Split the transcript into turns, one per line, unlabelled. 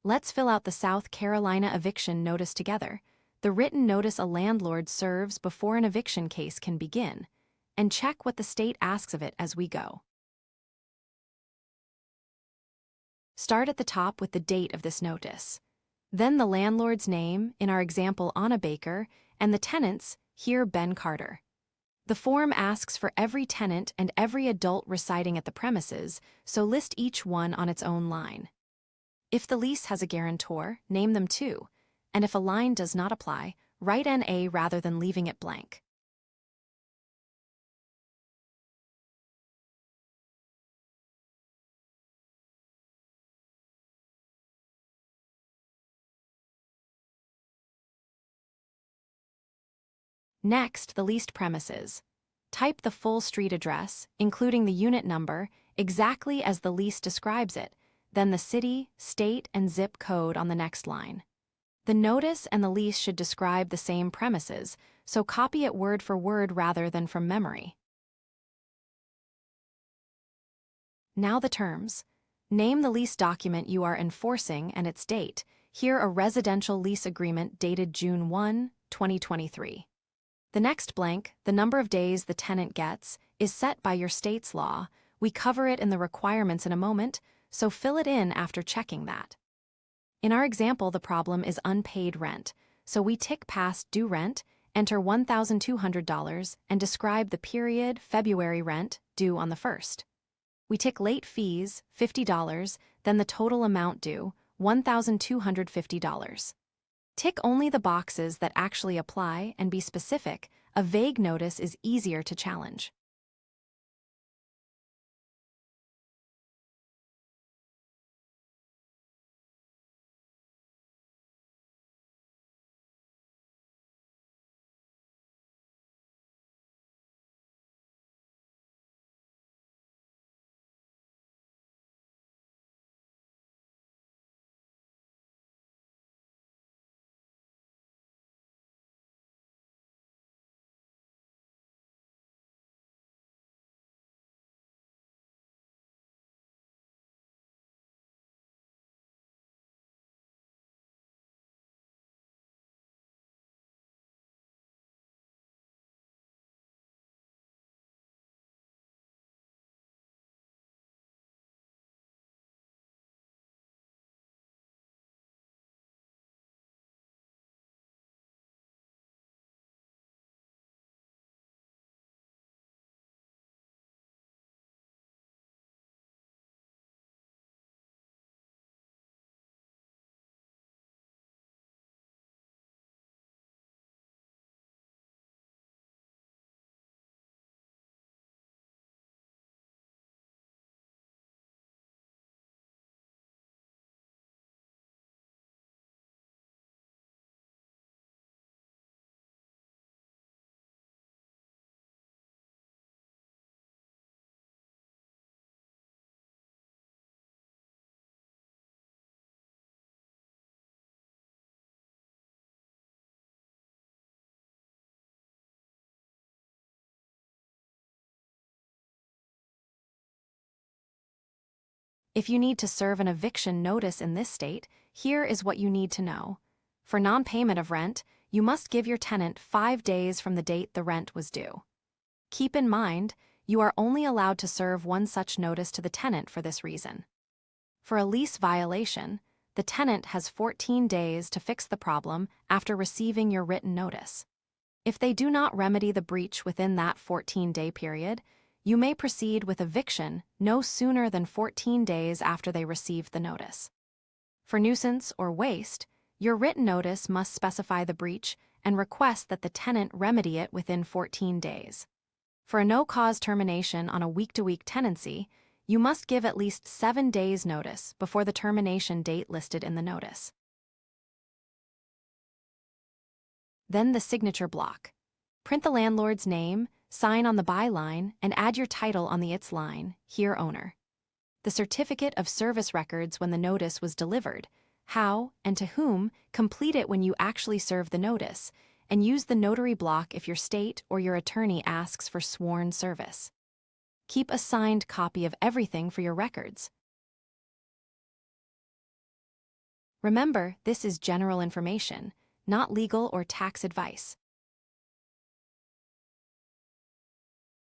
Let's fill out the South Carolina Eviction Notice together, the written notice a landlord serves before an eviction case can begin, and check what the state asks of it as we go. Start at the top with the date of this notice. Then the landlord's name, in our example Anna Baker, and the tenant's, here Ben Carter. The form asks for every tenant and every adult residing at the premises, so list each one on its own line. If the lease has a guarantor, name them too, and if a line does not apply, write NA rather than leaving it blank. Next, the leased premises. Type the full street address, including the unit number, exactly as the lease describes it, then the city, state, and zip code on the next line. The notice and the lease should describe the same premises, so copy it word for word rather than from memory. Now the terms. Name the lease document you are enforcing and its date. Here a residential lease agreement dated June 1, 2023. The next blank, the number of days the tenant gets, is set by your state's law. We cover it in the requirements in a moment, so fill it in after checking that. In our example, the problem is unpaid rent, so we tick past due rent, enter $1,200, and describe the period, February rent, due on the 1st. We tick late fees, $50, then the total amount due, $1,250. Tick only the boxes that actually apply and be specific. A vague notice is easier to challenge. If you need to serve an eviction notice in this state, here is what you need to know. For non-payment of rent, you must give your tenant 5 days from the date the rent was due. Keep in mind, you are only allowed to serve one such notice to the tenant for this reason. For a lease violation, the tenant has 14 days to fix the problem after receiving your written notice. If they do not remedy the breach within that 14-day period, you may proceed with eviction no sooner than 14 days after they received the notice. For nuisance or waste, your written notice must specify the breach and request that the tenant remedy it within 14 days. For a no-cause termination on a week-to-week tenancy, you must give at least 7 days' notice before the termination date listed in the notice. Then the signature block. Print the landlord's name, sign on the by line, and add your title on the its line, here owner. The certificate of service records when the notice was delivered, how and to whom, complete it when you actually serve the notice, and use the notary block if your state or your attorney asks for sworn service. Keep a signed copy of everything for your records. Remember, this is general information, not legal or tax advice.